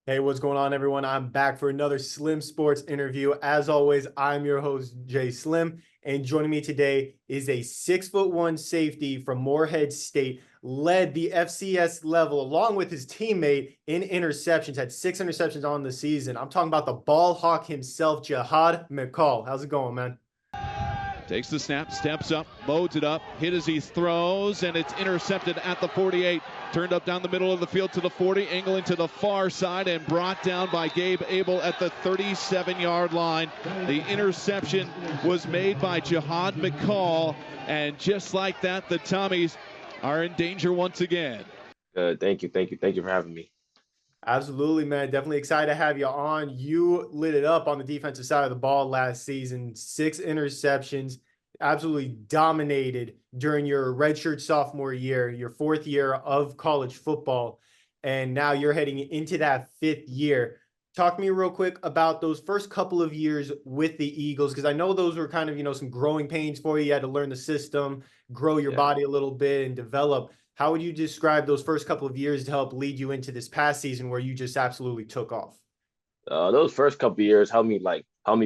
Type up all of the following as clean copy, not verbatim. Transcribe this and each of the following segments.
Hey, what's going on, everyone? I'm back for another Slim Sports interview. As always, I'm your host, Jay Slim, and joining me today is a 6'1" safety from Morehead State, led the FCS level along with his teammate in interceptions, had 6 interceptions on the season. I'm talking about the ball hawk himself, Jihad McCall. How's it going, man? Takes the snap, steps up, loads it up, hit as he throws, and it's intercepted at the 48. Turned up down the middle of the field to the 40, angling to the far side, and brought down by Gabe Abel at the 37-yard line. The interception was made by Jihad McCall, and just like that, the Tommies are in danger once again. Thank you for having me. Absolutely, man. Definitely excited to have you on. You lit it up on the defensive side of the ball last season. 6 interceptions, absolutely dominated during your redshirt sophomore year, your 4th year of college football. And now you're heading into that 5th year. Talk to me real quick about those first couple of years with the Eagles, because I know those were kind of, some growing pains for you. You had to learn the system, grow your body a little bit, and develop. How would you describe those first couple of years to help lead you into this past season where you just absolutely took off? Those first couple of years helped me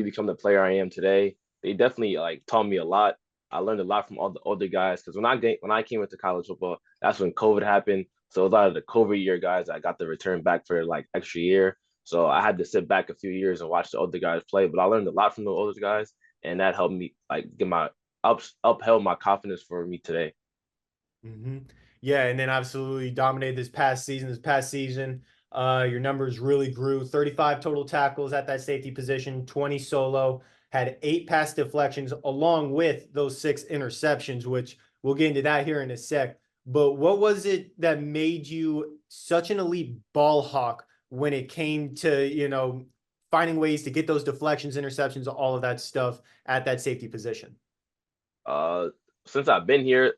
become the player I am today. They definitely taught me a lot. I learned a lot from all the older guys because when I came into college football, that's when COVID happened. So a lot of the COVID year guys, I got to return back for extra year. So I had to sit back a few years and watch the older guys play. But I learned a lot from the older guys, and that helped me upheld my confidence for me today. Mm-hmm. Yeah, and then absolutely dominated this past season. Your numbers really grew. 35 total tackles at that safety position, 20 solo, had 8 pass deflections along with those 6 interceptions, which we'll get into that here in a sec. But what was it that made you such an elite ball hawk when it came to, finding ways to get those deflections, interceptions, all of that stuff at that safety position? Since I've been here,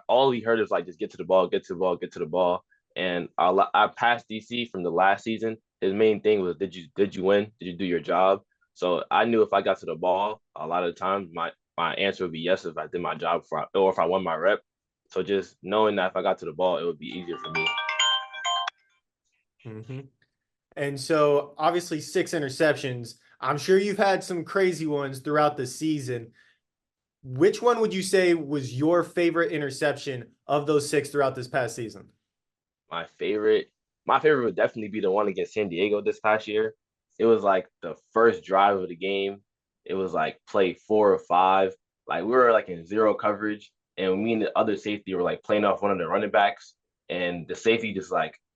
all we heard is just get to the ball, get to the ball, get to the ball. And I passed DC from the last season. His main thing was, did you win? Did you do your job? So I knew if I got to the ball, a lot of the times my answer would be yes if I did my job or if I won my rep. So just knowing that if I got to the ball, it would be easier for me. Mm-hmm. And so obviously 6 interceptions. I'm sure you've had some crazy ones throughout the season. Which one would you say was your favorite interception of those 6 throughout this past season? My favorite would definitely be the one against San Diego this past year. It was the first drive of the game. It was play 4 or 5. We were in zero coverage, and me and the other safety were playing off one of the running backs, and the safety just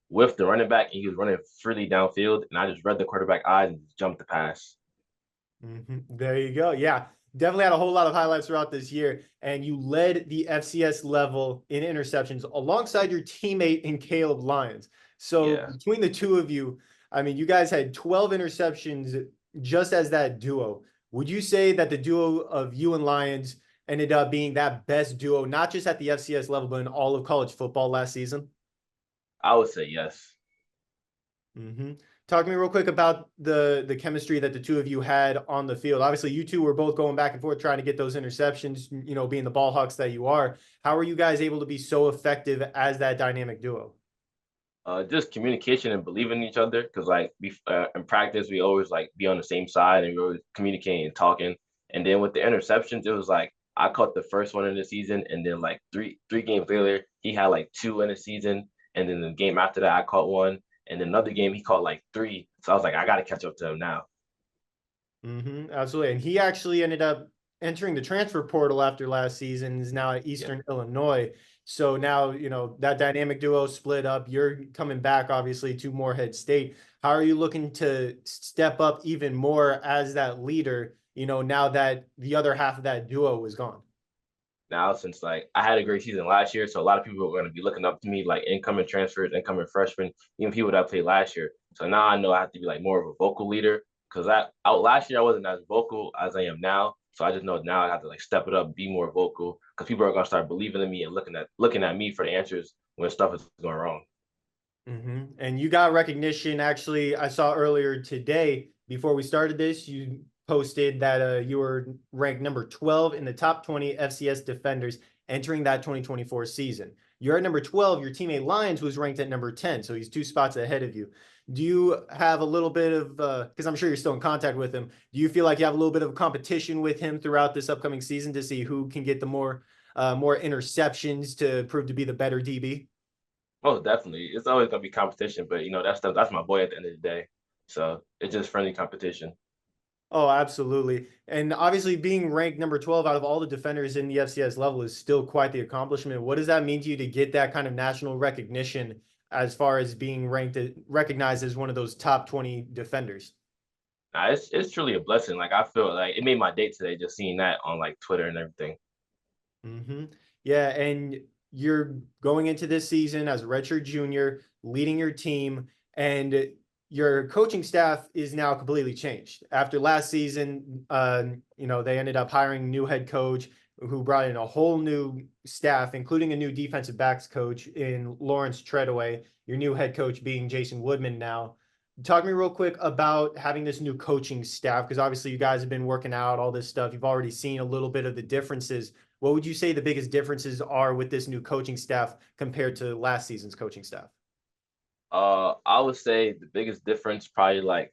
whiffed the running back, and he was running freely downfield, and I just read the quarterback eyes and jumped the pass. Mm-hmm. There you go. Yeah, definitely had a whole lot of highlights throughout this year, and you led the FCS level in interceptions alongside your teammate in Caleb Lyons. So between the two of you, I mean, you guys had 12 interceptions just as that duo. Would you say that the duo of you and Lyons ended up being that best duo, not just at the FCS level, but in all of college football last season? I would say yes. Mm-hmm. Talk to me real quick about the chemistry that the two of you had on the field. Obviously, you two were both going back and forth trying to get those interceptions, being the ball hawks that you are. How are you guys able to be so effective as that dynamic duo? Just communication and believing in each other. Because in practice, we always be on the same side and we were communicating and talking. And then with the interceptions, it was I caught the first one in the season, and then three games later, he had 2 in the season, and then the game after that, I caught 1. And then another game, he caught 3. So I was I got to catch up to him now. Mm-hmm, absolutely. And he actually ended up entering the transfer portal after last season, is now at Eastern Illinois. So now, that dynamic duo split up. You're coming back, obviously, to Morehead State. How are you looking to step up even more as that leader, now that the other half of that duo is gone? Now, since I had a great season last year, so a lot of people are going to be looking up to me, incoming transfers, incoming freshmen, even people that played last year. So now I know I have to be more of a vocal leader, because last year I wasn't as vocal as I am now. So I just know now I have to step it up, be more vocal, because people are going to start believing in me and looking at me for the answers when stuff is going wrong. Mm-hmm. And you got recognition. Actually, I saw earlier today, before we started this, you posted that you were ranked number 12 in the top 20 FCS defenders entering that 2024 season. You're at number 12. Your teammate Lyons was ranked at number 10, so he's 2 spots ahead of you. Do you have a little bit of, because I'm sure you're still in contact with him, do you feel like you have a little bit of competition with him throughout this upcoming season to see who can get the more interceptions to prove to be the better DB? Oh, definitely. It's always gonna be competition, but that's my boy at the end of the day. So it's just friendly competition. Oh, absolutely. And obviously, being ranked number 12 out of all the defenders in the FCS level is still quite the accomplishment. What does that mean to you to get that kind of national recognition as far as being recognized as one of those top 20 defenders? Nah, it's truly a blessing. Like I feel like it made my day today just seeing that on like Twitter and everything. Hmm. Yeah, and you're going into this season as a redshirt junior, leading your team, and your coaching staff is now completely changed. After last season, they ended up hiring a new head coach who brought in a whole new staff, including a new defensive backs coach in Lawrence Treadaway, your new head coach being Jason Woodman now. Talk to me real quick about having this new coaching staff, because obviously you guys have been working out all this stuff. You've already seen a little bit of the differences. What would you say the biggest differences are with this new coaching staff compared to last season's coaching staff? I would say the biggest difference probably like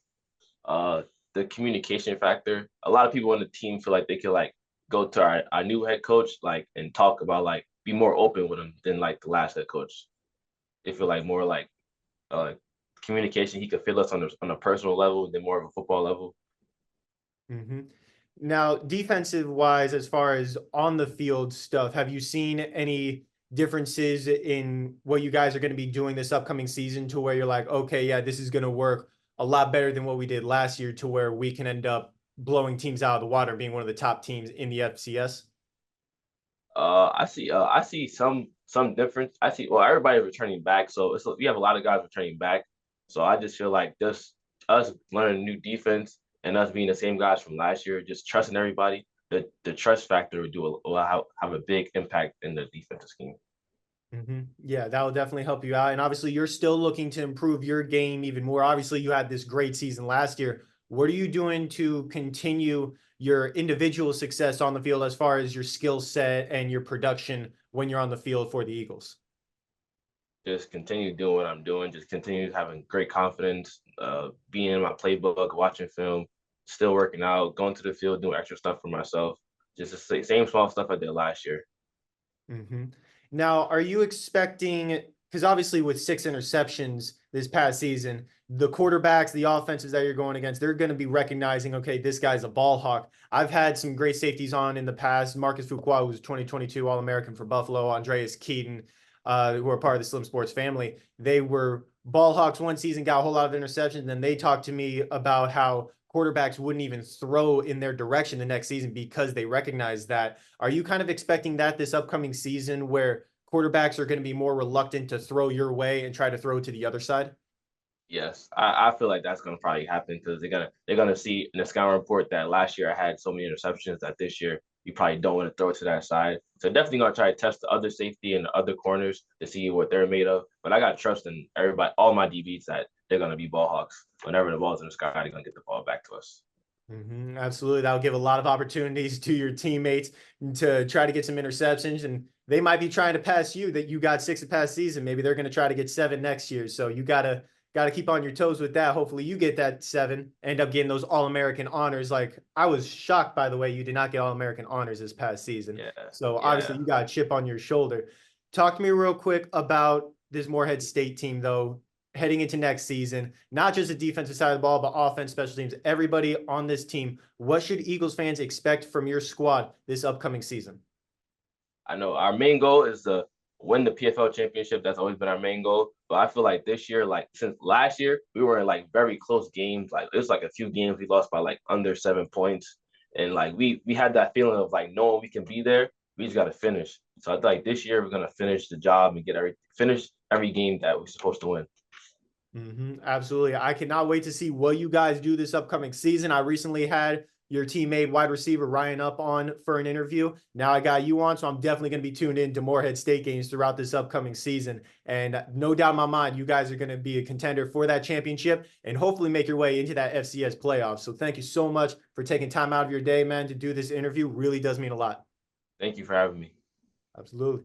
the communication factor. A lot of people on the team feel like they could like go to our new head coach like and talk about like be more open with him than like the last head coach. They feel like more like uh communication. He could feel us on a personal level than more of a football level. Mm-hmm. Now, defensive wise, as far as on the field stuff, have you seen any differences in what you guys are going to be doing this upcoming season to where you're like, okay, yeah, this is going to work a lot better than what we did last year to where we can end up blowing teams out of the water and being one of the top teams in the FCS? I see some difference. I see well everybody returning back, so we have a lot of guys returning back. So I just feel like just us learning new defense and us being the same guys from last year, just trusting everybody. The trust factor will have a big impact in the defensive scheme. Mm-hmm. Yeah, that will definitely help you out. And obviously, you're still looking to improve your game even more. Obviously, you had this great season last year. What are you doing to continue your individual success on the field as far as your skill set and your production when you're on the field for the Eagles? Just continue doing what I'm doing. Just continue having great confidence, being in my playbook, watching film, still working out, going to the field, doing extra stuff for myself. Just the same small stuff I did last year. Mm-hmm. Now, are you expecting, because obviously with 6 interceptions this past season, the quarterbacks, the offenses that you're going against, they're going to be recognizing, okay, this guy's a ball hawk. I've had some great safeties on in the past. Marcus Fuqua was 2022 All-American for Buffalo, Andreas Keaton, who are part of the Slim Sports family. They were ball hawks one season, got a whole lot of interceptions. And then they talked to me about how quarterbacks wouldn't even throw in their direction the next season because they recognize that. Are you kind of expecting that this upcoming season where quarterbacks are going to be more reluctant to throw your way and try to throw to the other side? Yes, I feel like that's gonna probably happen because they're gonna see in the scouting report that last year I had so many interceptions that this year you probably don't want to throw it to that side. So definitely gonna try to test the other safety and the other corners to see what they're made of. But I got trust in everybody, all my DBs that they're gonna be ball hawks. Whenever the ball's in the sky, they're gonna get the ball back to us. Mm-hmm, absolutely. That'll give a lot of opportunities to your teammates to try to get some interceptions. And they might be trying to pass you that you got 6 the past season. Maybe they're going to try to get 7 next year. So you gotta keep on your toes with that. Hopefully you get that 7, end up getting those All-American honors. Like I was shocked, by the way, you did not get All-American honors this past season. Yeah, So obviously yeah. you got a chip on your shoulder. Talk to me real quick about this Morehead State team, though, heading into next season, not just the defensive side of the ball, but offense, special teams, everybody on this team. What should Eagles fans expect from your squad this upcoming season? I know our main goal is to win the PFL championship. That's always been our main goal. But I feel like this year, like since last year, we were in like very close games. Like it was like a few games we lost by like under 7 points. And like we had that feeling of like knowing we can be there. We just gotta finish. So I feel like this year we're gonna finish the job and finish every game that we're supposed to win. Mm-hmm, absolutely. I cannot wait to see what you guys do this upcoming season. I recently had your teammate wide receiver Ryan up on for an interview. Now I got you on, so I'm definitely going to be tuned in to Morehead State games throughout this upcoming season. And no doubt in my mind, you guys are going to be a contender for that championship and hopefully make your way into that FCS playoffs. So thank you so much for taking time out of your day, man, to do this interview. Really does mean a lot. Thank you for having me. Absolutely.